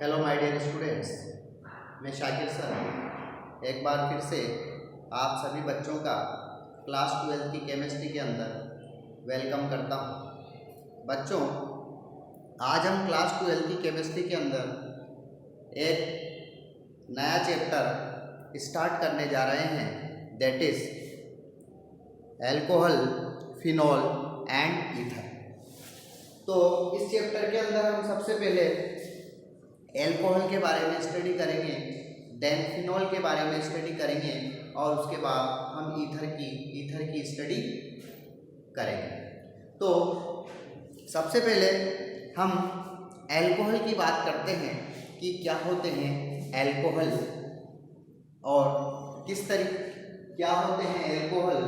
Hello my dear students, मैं Shakir sir एक बार फिर से आप सभी बच्चों का क्लास 12 की केमिस्ट्री के अंदर वेलकम करता हूं। बच्चों, आज हम क्लास 12 की केमिस्ट्री के अंदर एक नया चैप्टर स्टार्ट करने जा रहे हैं, that is alcohol, phenol and ether. तो इस चैप्टर के अंदर हम सबसे पहले एल्कोहल के बारे में स्टडी करेंगे, देन फिनॉल के बारे में स्टडी करेंगे और उसके बाद हम ईथर की स्टडी करेंगे। तो सबसे पहले हम एल्कोहल की बात करते हैं कि क्या होते हैं एल्कोहल और क्या होते हैं एल्कोहल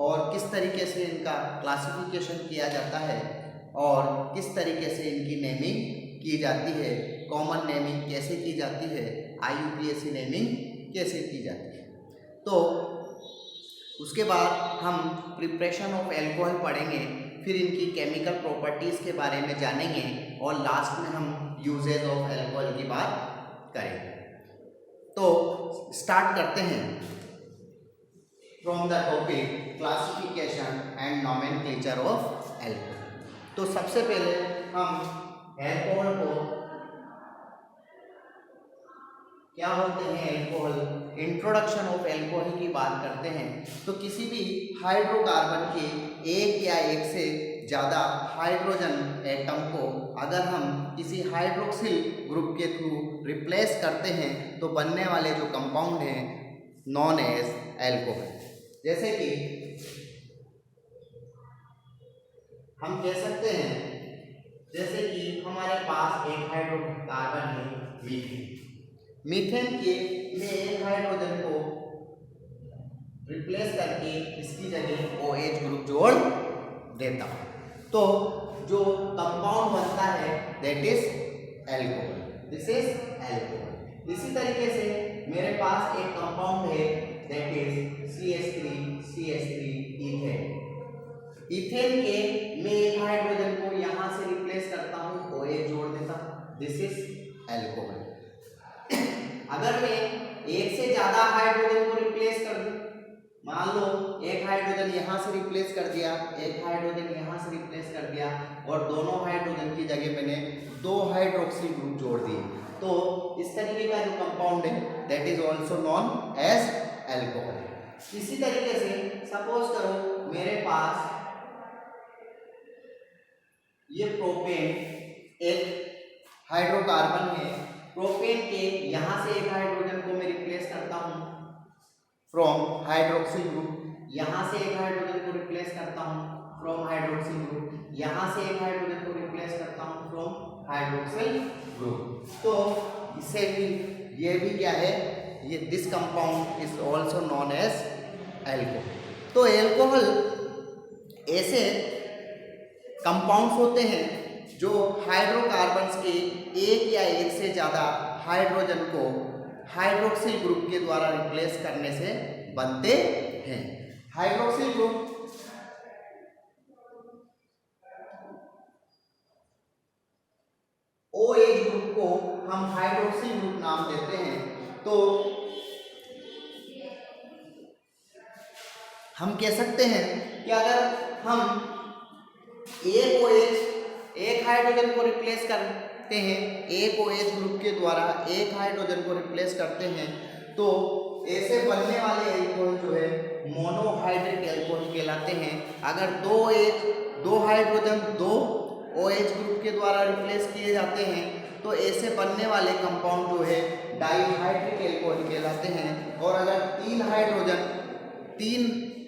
और किस तरीके से इनका क्लासिफिकेशन किया जाता है और किस तरीके से इनकी नेमिंग की जाती है, कॉमन नेमिंग कैसे की जाती है, IUPAC नेमिंग कैसे की जाती है। तो उसके बाद हम प्रिपरेशन ऑफ एल्कोहल पढ़ेंगे, फिर इनकी केमिकल प्रॉपर्टीज़ के बारे में जानेंगे और लास्ट में हम यूजेज ऑफ एल्कोहल की बात करेंगे। तो स्टार्ट करते हैं from the topic classification and nomenclature of alcohol. तो सबसे पहले हम एल्कोहल को क्या होते हैं एल्कोहल, इंट्रोडक्शन ऑफ एल्कोहल की बात करते हैं। तो किसी भी हाइड्रोकार्बन के एक या एक से ज़्यादा हाइड्रोजन एटम को अगर हम किसी हाइड्रोक्सिल ग्रुप के थ्रू रिप्लेस करते हैं तो बनने वाले जो कंपाउंड हैं नॉन एज एल्कोहल। जैसे कि हम कह सकते हैं, जैसे कि हमारे पास एक हाइड्रोकार्बन है मीथेन। मीथेन के में एक हाइड्रोजन को रिप्लेस करके इसकी जगह OH ग्रुप जोड़ देता हूं, तो जो कंपाउंड बनता है that is alcohol, this is alcohol. इसी तरीके से मेरे पास एक कंपाउंड है that is CH3 ethane. Ethane के मैं एक हाइड्रोजन को यहां से रिप्लेस करता हूं, OH जोड़ देता हूं, दिस इज एल्कोहल। अगर मैं एक से ज्यादा हाइड्रोजन को रिप्लेस कर दूं, मान लो एक हाइड्रोजन यहां से रिप्लेस कर दिया, एक हाइड्रोजन यहां से रिप्लेस कर दिया और दोनों हाइड्रोजन की जगह मैंने दो हाइड्रोक्सिल ग्रुप जोड़ दिए, तो इस तरीके का जो कंपाउंड है that is also known as alcohol. इसी तरीके से सपोज करो मेरे पास ये प्रोपेन एक हाइड्रोकार्बन है, प्रोपेन के यहां से एक हाइड्रोजन को मैं रिप्लेस करता हूं फ्रॉम हाइड्रोक्सिल ग्रुप, यहां से एक हाइड्रोजन को रिप्लेस करता हूं फ्रॉम हाइड्रोक्सिल ग्रुप, यहां से एक हाइड्रोजन को रिप्लेस करता हूं फ्रॉम हाइड्रोक्सिल ग्रुप। तो इसे भी ये भी क्या है, ये this compound is also known as alcohol. तो एल्कोहल ऐसे कंपाउंड्स होते हैं जो हाइड्रोकार्बन्स के एक या एक से ज़्यादा हाइड्रोजन को हाइड्रोक्सिल ग्रुप के द्वारा रिप्लेस करने से बनते हैं। हाइड्रोक्सिल ग्रुप OH ग्रुप को हम हाइड्रोक्सिल ग्रुप नाम देते हैं। तो हम कह सकते हैं कि अगर हम एक OH एक हाइड्रोजन को रिप्लेस करते हैं, एक OH ग्रुप के द्वारा एक हाइड्रोजन को रिप्लेस करते हैं, तो ऐसे बनने वाले एल्कोहल जो है मोनोहाइड्रिक एल्कोहल कहलाते हैं। अगर दो हाइड्रोजन दो OH ग्रुप के द्वारा रिप्लेस किए जाते हैं तो ऐसे बनने वाले कंपाउंड जो है डाइहाइड्रिक एल्कोहल कहलाते हैं। और अगर तीन हाइड्रोजन तीन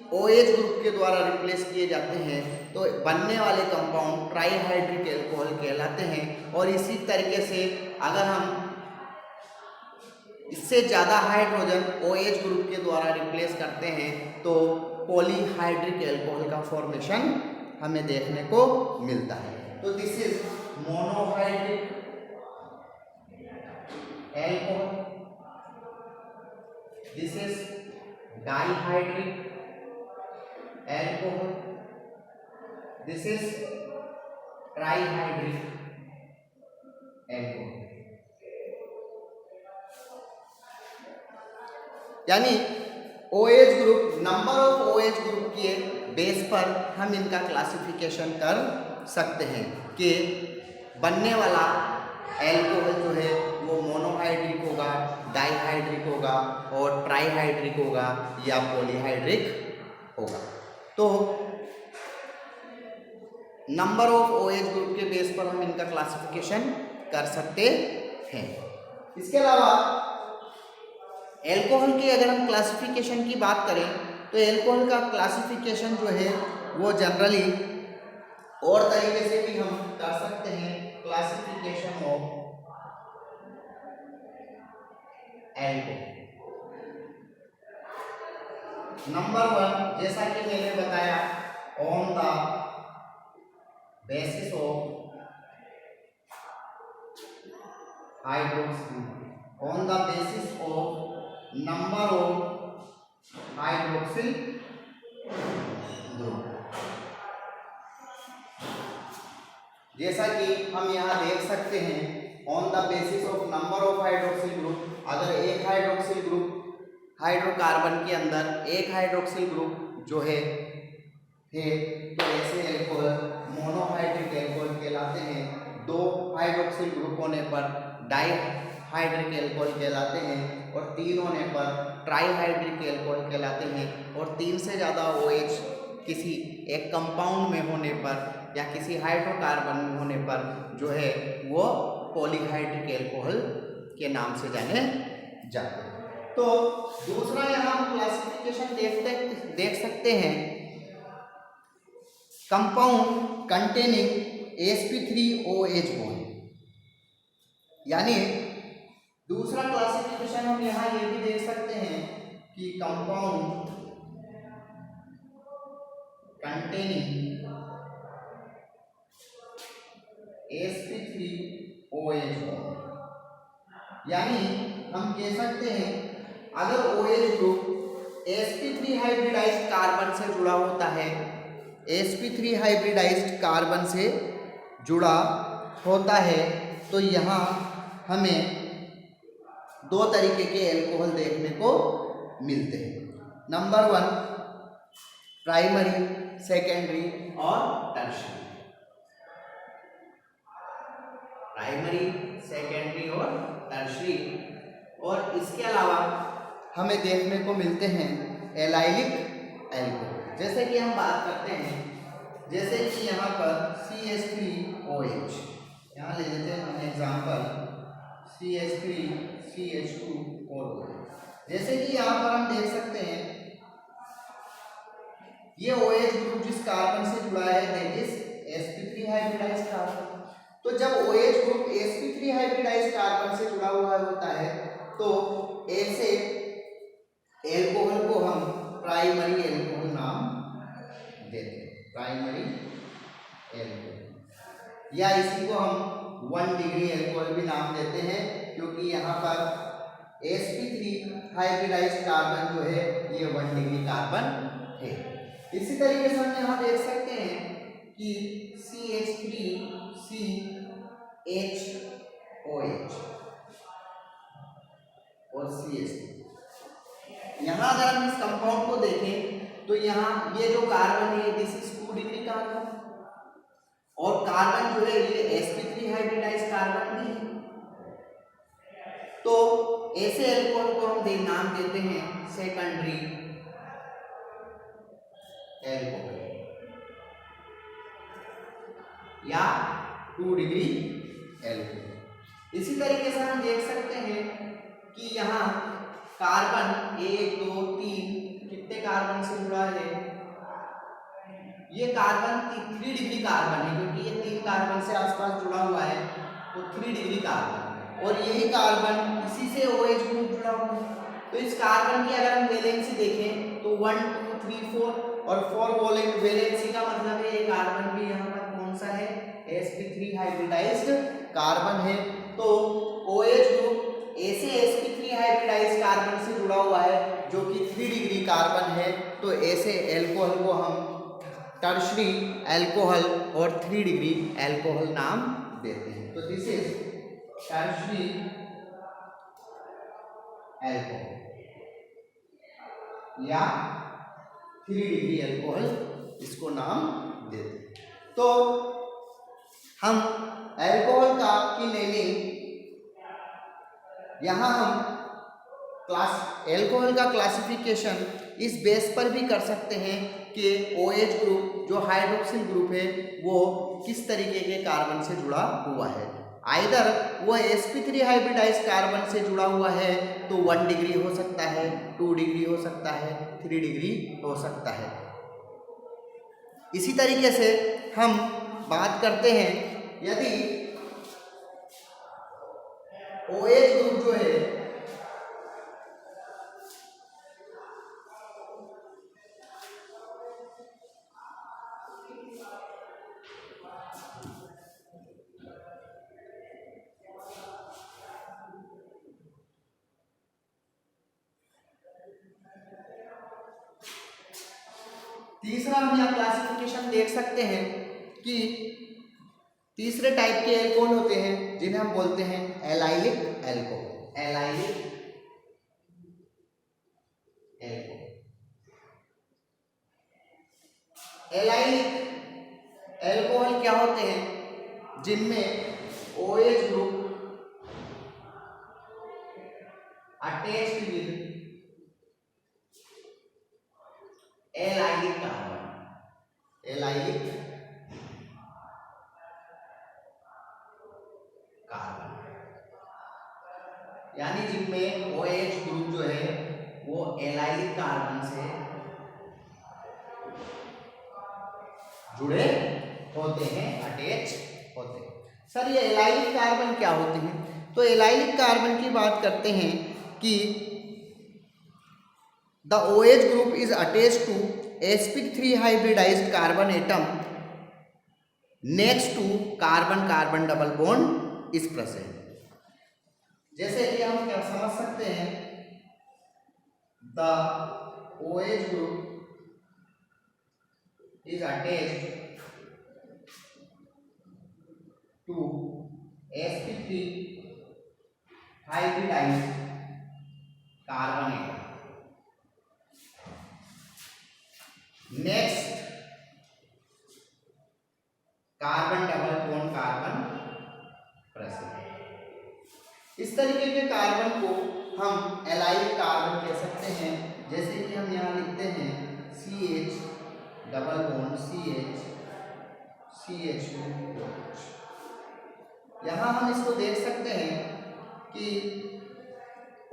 OH ग्रुप के द्वारा रिप्लेस किए जाते हैं तो बनने वाले कंपाउंड ट्राइहाइड्रिक एल्कोहल कहलाते हैं। और इसी तरीके से अगर हम इससे ज़्यादा हाइड्रोजन OH ग्रुप के द्वारा रिप्लेस करते हैं तो पॉलीहाइड्रिक एल्कोहल का फॉर्मेशन हमें देखने को मिलता है। तो this is monohydric alcohol, this is dihydric alcohol, this is trihydric alcohol. यानी OH group, number of OH group के बेस पर हम इनका क्लासिफिकेशन कर सकते हैं कि बनने वाला एल्कोहल जो है वो मोनोहाइड्रिक होगा, डाइहाइड्रिक होगा और ट्राईहाइड्रिक होगा या पॉलीहाइड्रिक होगा। तो नंबर ऑफ OH ग्रुप के बेस पर हम इनका क्लासिफिकेशन कर सकते हैं। इसके अलावा एल्कोहल की अगर हम क्लासिफिकेशन की बात करें तो एल्कोहल का क्लासिफिकेशन जो है वो जनरली और तरीके से भी हम कर सकते हैं। क्लासिफिकेशन ऑफ एल्कोहल, नंबर 1, जैसा कि मैंने बताया, on the basis of hydroxyl, on the basis of number of hydroxyl group. जैसा कि हम यहाँ देख सकते हैं, on the basis of number of hydroxyl group, अगर एक हाइड्रोक्सिल ग्रुप हाइड्रोकार्बन के अंदर एक हाइड्रोक्सिल ग्रुप जो है तो ऐसे एल्कोहल मोनोहाइड्रिक एल्कोहल कहलाते हैं। 2 हाइड्रोक्सिल ग्रुप होने पर डाइहाइड्रिक एल्कोहल कहलाते हैं और 3 होने पर ट्राईहाइड्रिक एल्कोहल कहलाते हैं। और 3 से ज़्यादा OH किसी एक कंपाउंड में होने पर या किसी हाइड्रोकार्बन में होने पर जो है वो पॉलीहाइड्रिक एल्कोहल के नाम से जाने जाते हैं। तो दूसरा यहाँ हम क्लासिफिकेशन देख सकते हैं, कंपाउंड कंटेनिंग sp3OH बॉन्ड। यानी दूसरा क्लासिफिकेशन हम यहाँ ये भी देख सकते हैं कि कंपाउंड कंटेनिंग sp3OH बॉन्ड, यानी हम कह सकते हैं अगर OH group sp3 hybridised carbon से जुड़ा होता है, sp3 हाइब्रिडाइज्ड कार्बन से जुड़ा होता है, तो यहाँ हमें 2 तरीके के एल्कोहल देखने को मिलते हैं। नंबर 1 प्राइमरी, सेकेंडरी और टर्शियरी। प्राइमरी, सेकेंडरी और टर्शियरी। और इसके अलावा हमें देखने को मिलते हैं एलाइलिक एल्कोहल। जैसे कि हम बात करते हैं, जैसे कि यहाँ पर CH3OH, यहाँ ले लेते हैं हम एग्जाम्पल CH3 CH2 और OH। जैसे कि यहाँ पर हम देख सकते हैं ये OH ग्रुप जिस कार्बन से जुड़ा है that is sp3 hybridised carbon. तो जब OH group sp3 hybridised carbon से जुड़ा हुआ होता है तो ऐसे एल्कोहल को हम प्राइमरी एल्कोहल नाम देते हैं, प्राइमरी एल्कोहल, या इसी को हम 1 डिग्री एल्कोहल भी नाम देते हैं, क्योंकि यहाँ पर sp3 हाइब्रिडाइज्ड कार्बन जो है ये 1 डिग्री कार्बन है। इसी तरीके से हम यहाँ देख सकते हैं कि CH3CHOH और CH3। यहाँ अगर हम इस कंपाउंड को देखें तो यहाँ ये जो कार्बन है दिस इज 2 डिग्री कार्बन, और कार्बन जो है ये sp3 हाइब्रिडाइज्ड कार्बन भी है। तो ऐसे एल्कोहल को हम नाम देते हैं सेकेंडरी एल्कोहल या 2 डिग्री एल्कोहल। इसी तरीके से हम देख सकते हैं कि यहाँ कार्बन 1 2 3 कितने कार्बन से जुड़ा है, ये कार्बन 3 डिग्री कार्बन है, क्योंकि ये 3 कार्बन से आसपास जुड़ा हुआ है तो 3 डिग्री कार्बन, और यही कार्बन इसी से OH ग्रुप जुड़ा हुआ है। तो इस कार्बन की अगर हम वैलेंसी देखें तो 1 2 3 4 और 4 वैलेंसी का मतलब है ये कार्बन भी यहाँ पर कौन सा है, sp3 हाइब्रिडाइज्ड कार्बन है। तो OH ग्रुप ऐसे sp3 हाइब्रिडाइज्ड कार्बन से जुड़ा हुआ है जो कि 3 डिग्री कार्बन है, तो ऐसे एल्कोहल को हम टर्शरी एल्कोहल और 3 डिग्री एल्कोहल नाम देते हैं। तो दिस इज टर्शरी एल्कोहल। या 3 डिग्री अल्कोहल इसको नाम देते हैं। तो हम अल्कोहल का की नेमिंग यहाँ हम अल्कोहल का क्लासिफिकेशन इस बेस पर भी कर सकते हैं कि OH ग्रुप जो हाइड्रोक्सिल ग्रुप है वो किस तरीके के कार्बन से जुड़ा हुआ है। आइदर वो sp3 हाइब्रिडाइज कार्बन से जुड़ा हुआ है तो 1 डिग्री हो सकता है, 2 डिग्री हो सकता है, 3 डिग्री हो सकता है। इसी तरीके से हम बात करते हैं यदि OH ग्रुप जो है तीसरा हम यहाँ क्लासिफिकेशन देख सकते हैं कि तीसरे टाइप के एल्कोहल होते हैं जिन्हें हम बोलते हैं allylic alcohol. Allylic alcohol, allylic alcohol क्या होते हैं जिनमें OH group attached with allylic carbon, allylic carbon, यानी जिनमें OH ग्रुप जो है वो एलाइलिक कार्बन से जुड़े होते हैं, अटैच होते हैं। सर ये एलाइलिक कार्बन क्या होते हैं? तो एलाइलिक कार्बन की बात करते हैं कि the OH group is attached to sp3 hybridized carbon atom next to carbon carbon double bond is present। जैसे कि हम क्या समझ सकते हैं, the OH group is attached to sp3 hybridized carbon atom next carbon double bond carbon present. इस तरीके के कार्बन को हम एलाइलिक कार्बन कह सकते हैं। जैसे कि हम यहाँ लिखते हैं CH double bond CH CH2OH। यहाँ हम इसको देख सकते हैं कि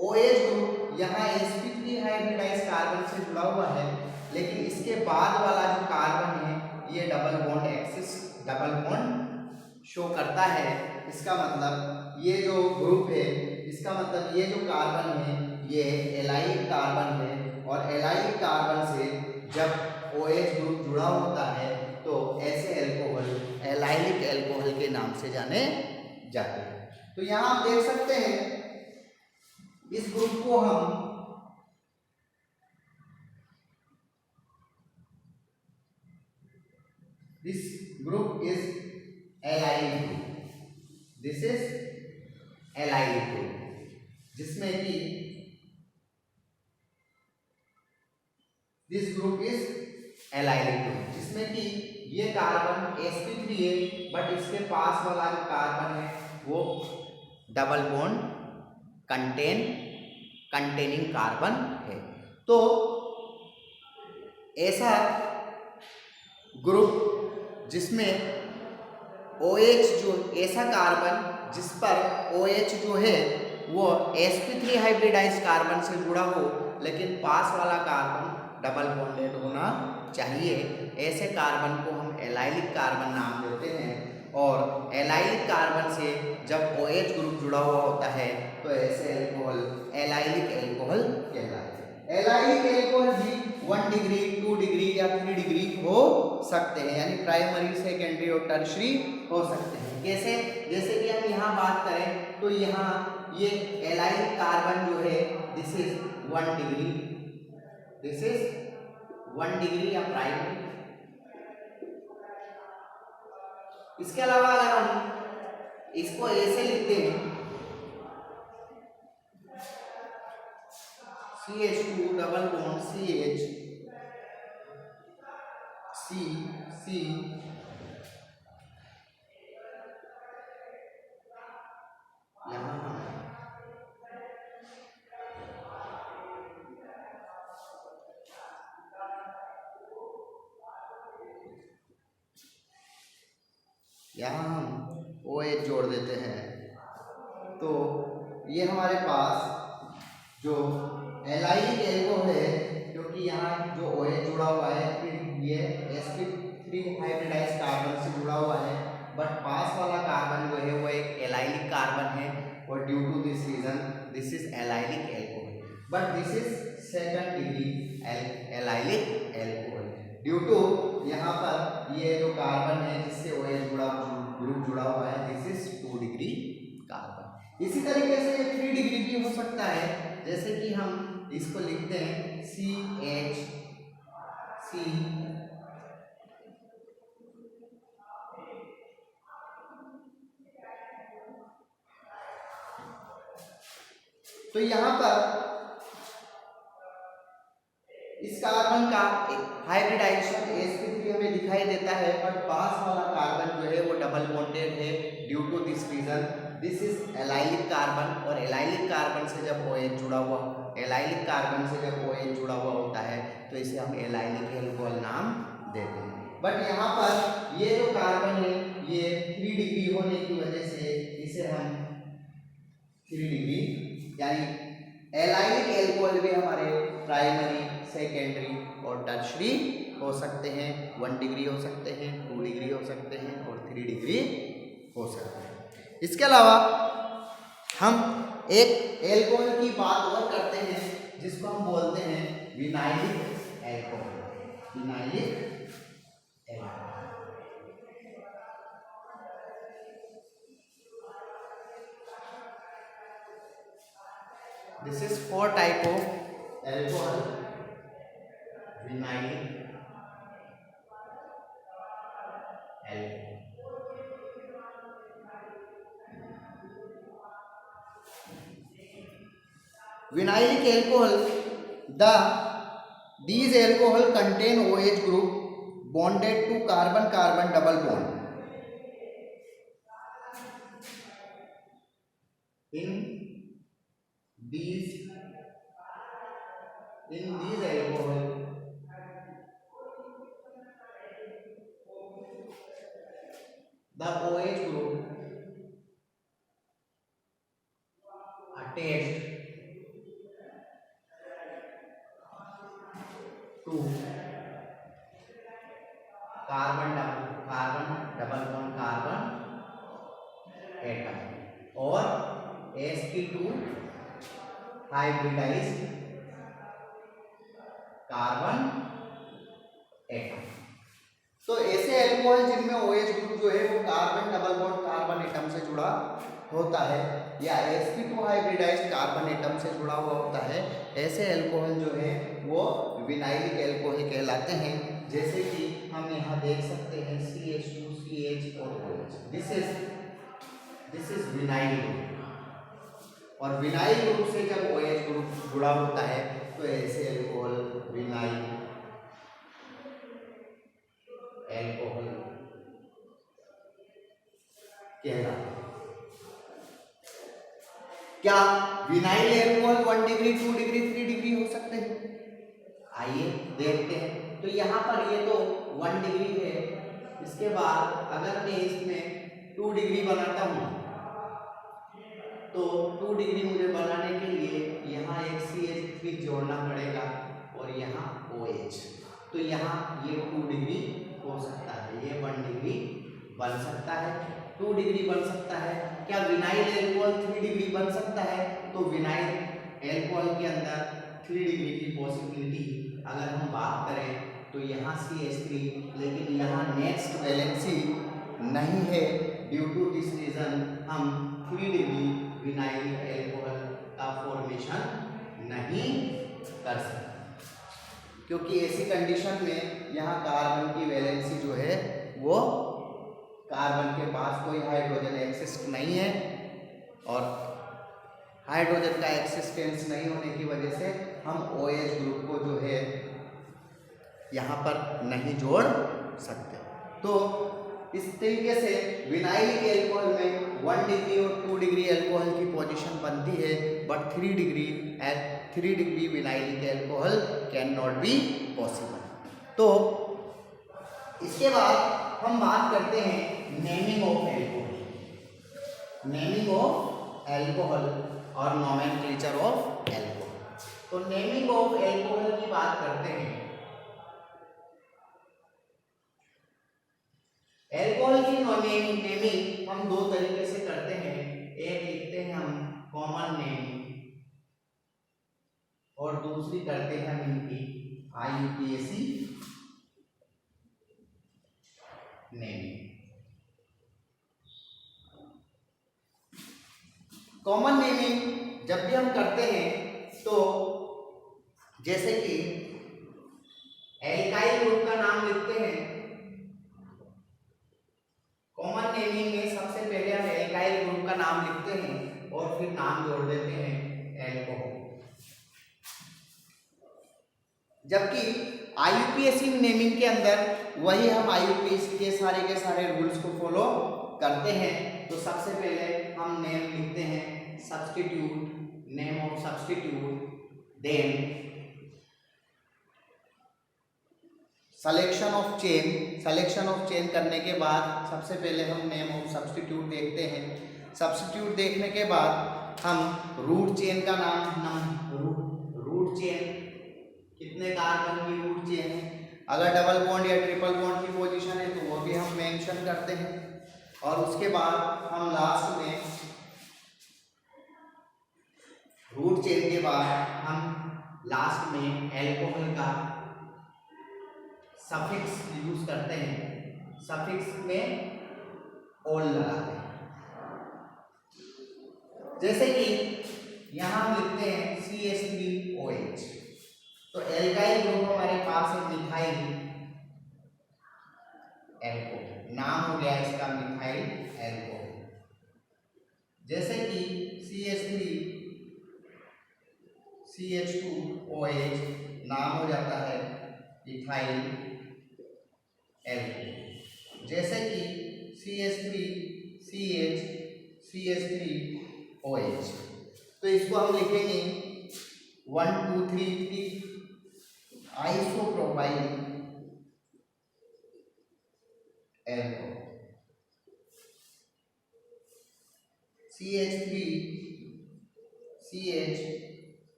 OH ग्रुप यहाँ sp3 हाइब्रिडाइज कार्बन से जुड़ा हुआ है, लेकिन इसके बाद वाला जो कार्बन है ये double bond axis double bond show करता है। इसका मतलब ये जो ग्रुप है, इसका मतलब ये जो कार्बन है ये एलाइलिक कार्बन है, और एलाइलिक कार्बन से जब OH ग्रुप जुड़ा होता है तो ऐसे एल्कोहल एलाइलिक एल्कोहल के नाम से जाने जाते हैं। तो यहाँ आप देख सकते हैं इस ग्रुप को हम this group is allylic group, this is allylic group, जिसमें कि this group is allylic group, जिसमें कि ये कार्बन sp3 है बट इसके पास वाला जो कार्बन है वो डबल बॉन्ड कंटेनिंग कार्बन है। तो ऐसा ग्रुप जिसमें OH जो ऐसा कार्बन जिस पर OH जो है वो sp3 हाइब्रिडाइज कार्बन से जुड़ा हो, लेकिन पास वाला कार्बन डबल बॉन्डेड होना चाहिए, ऐसे कार्बन को हम एलाइलिक कार्बन नाम देते हैं। और एलाइलिक कार्बन से जब OH ग्रुप जुड़ा हुआ होता है तो ऐसे एल्कोहल एलाइलिक एल्कोहल कहलाते हैं। एलाइलिक एल्कोहल भी 1 डिग्री 2 डिग्री या 3 डिग्री हो सकते हैं, यानी प्राइमरी सेकेंडरी और टर्शरी हो सकते हैं। कैसे? जैसे कि हम यहाँ बात करें तो यहाँ ये एलाइलिक कार्बन जो है this is 1 degree, this is 1 degree या प्राइमरी। इसके अलावा अगर हम इसको ऐसे लिखते हैं CH2 double bond CH C यहाँ हम OH जोड़ देते हैं। तो ये हमारे पास जो एलाइलिक एल्कोहल है, क्योंकि यहाँ जो OH जुड़ा हुआ है, फिर ये sp3 हाइब्रिडाइज्ड कार्बन से जुड़ा हुआ है, बट पास वाला कार्बन जो है वो एक एलाइलिक कार्बन है, और due to this reason this is allylic alcohol, but this is second degree allylic alcohol due to यहाँ पर ये जो कार्बन है जिससे OH ग्रुप जुड़ा हुआ है, दिस इज 2 डिग्री कार्बन। इसी तरीके से ये 3 डिग्री भी हो सकता है, जैसे कि हम इसको लिखते हैं CH C तो यहाँ पर इस कार्बन का एक हाइब्रिडाइजेशन sp3 हमें दिखाई देता है, बट पास वाला कार्बन जो है वो डबल बॉन्डेड है due to this reason this is allylic carbon, और एलाइलिक कार्बन से जब OH जुड़ा हुआ एलाइलिक कार्बन से जब OH जुड़ा हुआ होता है तो इसे हम एलाइलिक एल्कोहल नाम देते हैं। बट यहाँ पर ये जो कार्बन है ये 3 डिग्री होने की वजह से इसे हम 3 डिग्री यानी एलाइलिक एल्कोहल भी हमारे प्राइमरी, सेकेंडरी और टर्शरी हो सकते हैं। 1 डिग्री हो सकते हैं, 2 डिग्री हो सकते हैं और 3 डिग्री हो सकते हैं। इसके अलावा हम एक एल्कोहल की बात और करते हैं जिसको हम बोलते हैं vinylic alcohol. Vinylic alcohol this is 4 type of alcohol. Vinyl alcohol. Vinylic alcohol, these alcohol contain OH group bonded to carbon-carbon double bond. In these alcohol, the OH group attached to carbon double bond carbon atom or sp2 hybridized carbon atom. तो ऐसे alcohol जिनमें OH group जो है वो carbon double bond carbon atom से जुड़ा होता है या sp2 हाइब्रिडाइज्ड कार्बन एटम से जुड़ा हुआ होता है, ऐसे एल्कोहल जो है वो विनाइलिक एल्कोहल कहलाते हैं। जैसे कि हम यहाँ देख सकते हैं CH2 CH और OH, this is vinyl group, और विनाइल ग्रुप से जब OH ग्रुप जुड़ा होता है तो ऐसे एल्कोहल विनाइल एल्कोहल कहलाते हैं। क्या vinyl alcohol 1 degree 2 degree 3 degree हो सकते हैं? आइए देखते हैं। तो यहाँ पर ये तो 1 डिग्री है, इसके बाद अगर मैं इसमें 2 डिग्री बनाता हूँ तो 2 डिग्री मुझे बनाने के लिए यहाँ एक CH3 जोड़ना पड़ेगा और यहाँ OH, तो यहाँ ये 2 डिग्री हो सकता है, ये 1 डिग्री बन सकता है, 2 डिग्री बन सकता है। क्या विनाइल एल्कोहल 3 डिग्री बन सकता है? तो विनाइल एल्कोहल के अंदर 3 डिग्री की पॉसिबिलिटी अगर हम बात करें तो यहाँ CH3, लेकिन यहाँ नेक्स्ट वैलेंसी नहीं है, ड्यू टू दिस रीजन हम 3 डिग्री विनाइल एल्कोहल का फॉर्मेशन नहीं कर सकते, क्योंकि ऐसी कंडीशन में यहाँ कार्बन की वैलेंसी जो है वो कार्बन के पास कोई हाइड्रोजन एक्सिस्ट नहीं है और हाइड्रोजन का एक्सिस्टेंस नहीं होने की वजह से हम OH ग्रुप को जो है यहाँ पर नहीं जोड़ सकते। तो इस तरीके से विनाइलिक एल्कोहल में 1 डिग्री और 2 डिग्री एल्कोहल की पोजीशन बनती है, but 3 degree at 3 degree vinylic alcohol can not be possible. तो इसके बाद हम बात करते हैं naming of alcohol, naming of alcohol और नोमेनक्लेचर ऑफ एल्कोहल। तो नेमिंग ऑफ एल्कोहल की बात करते हैं। एल्कोहल की नेमिंग हम दो तरीके से करते हैं। एक लिखते हैं हम कॉमन नेमिंग और दूसरी करते हैं हम इनकी IUPAC नेमिंग। कॉमन नेमिंग जब भी हम करते हैं तो जैसे कि एल्काइल ग्रुप का नाम लिखते हैं, कॉमन नेमिंग में सबसे पहले हम एल्काइल ग्रुप का नाम लिखते हैं और फिर नाम जोड़ देते हैं एल्कोहल। जबकि IUPAC नेमिंग के अंदर वही हम IUPAC के सारे रूल्स को फॉलो करते हैं। तो सबसे पहले हम नेम लिखते हैं substitute, name of substitute, then selection of chain. Selection of chain करने के बाद सबसे पहले हम नेम ऑफ सब्स्टिट्यूट देखते हैं। सब्स्टिट्यूट देखने के बाद हम रूट चेन का नाम रूट चेन, कितने कार्बन की रूट चेन है, अगर डबल बॉन्ड या ट्रिपल बॉन्ड की पोजीशन है तो वो भी हम मेंशन करते हैं। और उसके बाद हम लास्ट में रूट चेन के बाद हम लास्ट में एल्कोहल का सफिक्स यूज करते हैं। सफिक्स में ओल लगाते हैं। जैसे कि यहां हम लिखते हैं CH3OH, तो एल्काइल ग्रुप हमारे पास है मिथाइल एल्कोहल, नाम हो गया इसका मिथाइल एल्कोहल। जैसे कि CH2OH नाम हो जाता है इथाइल एल्कोहल। जैसे कि CH3OH, तो इसको हम लिखेंगे 1 2 3 3 आइसोप्रोपाइल एल्कोहल।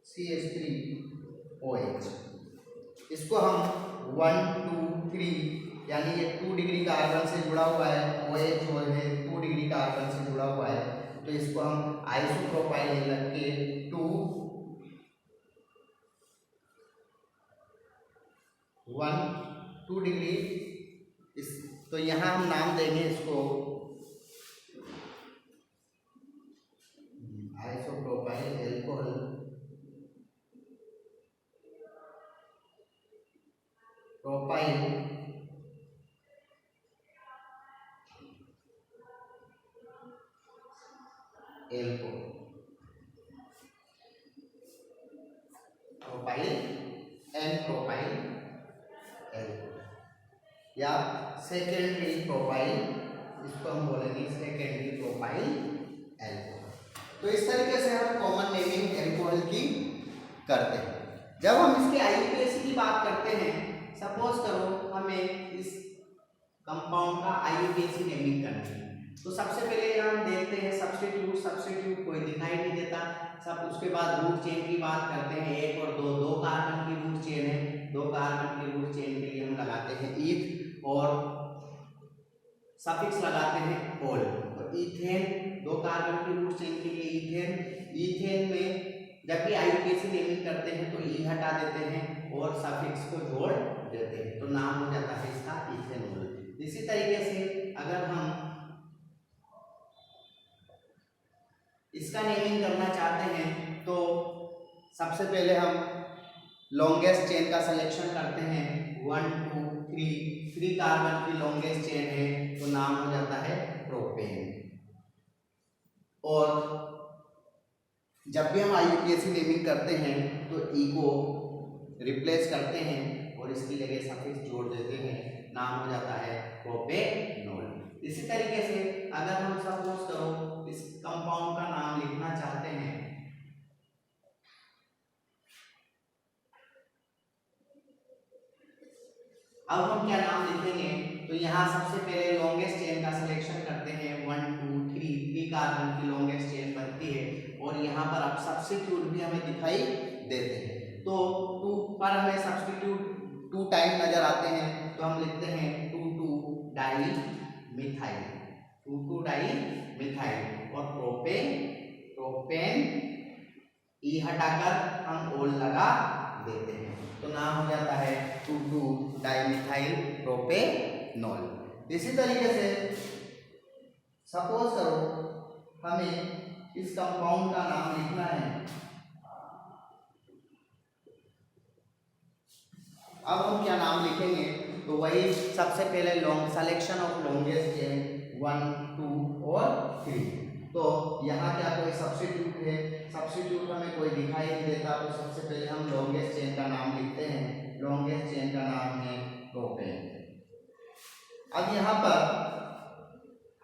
CH3OH, इसको हम 1 2 3 यानी ये 2 डिग्री कार्बन से जुड़ा हुआ है, OH जो है 2 डिग्री कार्बन से जुड़ा हुआ है, तो इसको हम आइसोप्रोपाइल रख के 2 डिग्री इस, तो यहाँ हम नाम देंगे इसको isopropyl alcohol propyl alcohol, propyl and propyl alcohol या सेकेंडरी प्रोपाइल, इसको हम बोलेंगे सेकेंडरी प्रोपाइल एल्कोहल। तो इस तरीके से हम कॉमन नेमिंग एल्कोहल की करते हैं। जब हम इसके IUPAC की बात करते हैं, सपोज करो हमें इस कंपाउंड का IUPAC नेमिंग करनी है, तो सबसे पहले हम देखते हैं सब्स्टिट्यूट कोई दिखाई नहीं देता सब। उसके बाद रूट चेन की बात करते हैं, 1 और 2 कार्बन की रूट चेन है, 2 कार्बन की रूट चेन के लिए हम लगाते हैं ईथ और सफिक्स लगाते हैं ओल। तो इथेन 2 कार्बन की रूट चेन के लिए इथेन में जब भी IUPAC नेमिंग करते हैं तो ई हटा देते हैं और सफिक्स को जोड़ देते हैं, तो नाम हो जाता है इसका इथेनॉल। इसी तरीके से अगर हम इसका नेमिंग करना चाहते हैं तो सबसे पहले हम लॉन्गेस्ट चेन का सिलेक्शन करते हैं, 1 2 3 कार्बन की लॉन्गेस्ट चेन है, तो नाम हो जाता है प्रोपेन। और जब भी हम IUPAC नेमिंग करते हैं तो ई को रिप्लेस करते हैं और इसकी जगह सफिक्स जोड़ देते हैं, नाम हो जाता है प्रोपेनॉल। इसी तरीके से अगर हम सपोज करो इस कंपाउंड का नाम लिखना चाहते हैं, अब हम क्या नाम लिखेंगे, तो यहाँ सबसे पहले लॉन्गेस्ट चेन का सिलेक्शन करते हैं। 1 2 3 कार्बन की लॉन्गेस्ट चेन बनती है और यहाँ पर अब सब्स्टिट्यूट भी हमें दिखाई देते हैं। तो 2 पर हमें सब्स्टिट्यूट 2 टाइम नजर आते हैं, तो हम लिखते हैं 2 डाई मिथाइल, 2 डाई मिथाइल और प्रोपेन ई हटाकर हम ओल लगा देते हैं, तो नाम हो जाता है 2 डाई मिथाइल प्रोपेनॉल। इसी तरीके से सपोज करो हमें इस कंपाउंड का नाम लिखना है, अब हम क्या नाम लिखेंगे, तो वही सबसे पहले सिलेक्शन ऑफ लॉन्गेस्ट चेन 1 2 और 3। तो यहाँ क्या कोई सब्स्टिट्यूट है, सब्स्टिट्यूट हमें कोई दिखाई नहीं देता, तो सबसे पहले हम लॉन्गेस्ट चेन का नाम लिखते हैं। लॉन्गेस्ट चेन का नाम है प्रोपेन। अब यहाँ पर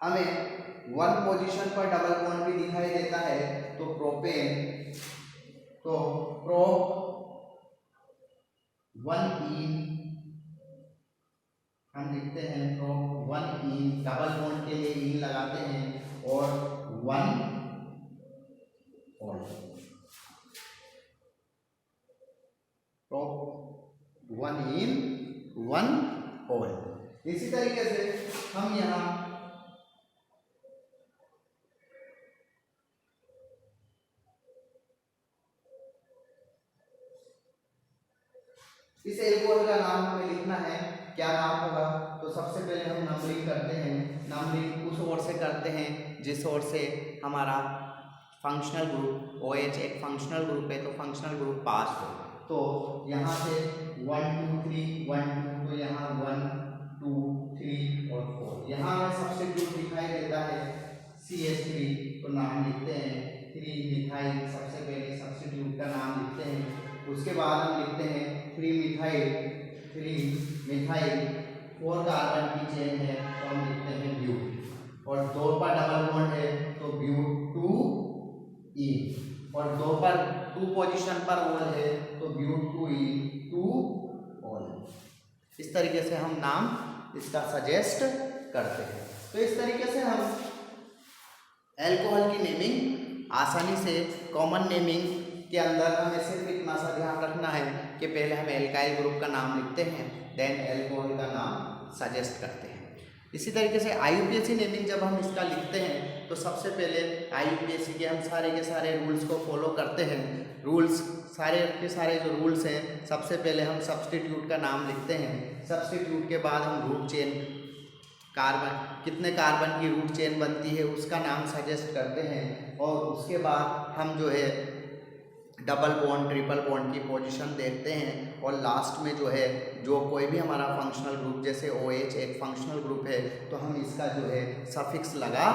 हमें 1 पोजीशन पर डबल बॉन्ड भी दिखाई देता है, तो प्रोपेन, तो प्रो 1 इन हम लिखते हैं, प्रो 1 इन, डबल बॉन्ड के लिए इन लगाते हैं और 1 ऑल, प्रो 1 इन 1 ऑल। इसी तरीके से हम यहाँ इस एल्कोहल का नाम हमें लिखना है, क्या नाम होगा, तो सबसे पहले हम नंबरिंग करते हैं। नंबरिंग उस ओर से करते हैं जिस ओर से हमारा फंक्शनल ग्रुप OH एक फंक्शनल ग्रुप है, तो फंक्शनल ग्रुप पास हो। तो यहाँ से 1 2 3 1 2, तो यहाँ 1 2 3 और 4, यहाँ हमें सब्स्टिट्यूट दिखाई देता है CH3, तो नाम लिखते हैं 3 मिथाइल, सबसे पहले सब्स्टिट्यूट का नाम लिखते हैं। उसके बाद हम लिखते हैं 3 मिथाइल 4 कार्बन की चेन है, तो हम लिखते हैं ब्यूट, और 2 पर डबल बॉन्ड है तो ब्यूट 2 ई, और 2 पर 2 पोजीशन पर ओल है तो ब्यूट 2 ई 2 ओल। इस तरीके से हम नाम इसका सजेस्ट करते हैं। तो इस तरीके से हम एल्कोहल की नेमिंग आसानी से, कॉमन नेमिंग के अंदर हमें सिर्फ इतना सा ध्यान रखना है कि पहले हम एल्काइल ग्रुप का नाम लिखते हैं, देन एल्कोहल का नाम सजेस्ट करते हैं। इसी तरीके से IUPAC नेमिंग जब हम इसका लिखते हैं तो सबसे पहले IUPAC के हम सारे के सारे रूल्स को फॉलो करते हैं। रूल्स सारे के सारे जो रूल्स हैं, सबसे पहले हम सब्स्टिट्यूट का नाम लिखते हैं, सब्स्टिट्यूट के बाद हम रूट चेन, कार्बन कितने कार्बन की रूट चेन बनती है उसका नाम सजेस्ट करते हैं, और उसके बाद हम जो है डबल बॉन्ड ट्रिपल बॉन्ड की पोजीशन देखते हैं, और लास्ट में जो है जो कोई भी हमारा फंक्शनल ग्रुप, जैसे OH एक फंक्शनल ग्रुप है, तो हम इसका जो है सफिक्स लगा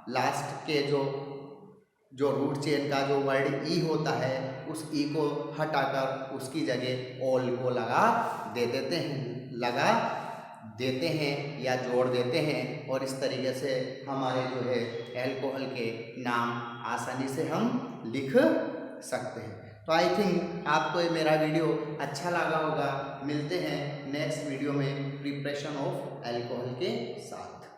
लास्ट के जो रूट चेन का जो वर्ड ई होता है उस ई को हटाकर उसकी जगह ऑल को लगा देते हैं या जोड़ देते हैं, और इस तरीके से हमारे जो है एल्कोहल के नाम आसानी से हम लिख सकते हैं। तो आई थिंक आपको ये मेरा वीडियो अच्छा लगा होगा। मिलते हैं नेक्स्ट वीडियो में प्रिपरेशन ऑफ एल्कोहल के साथ।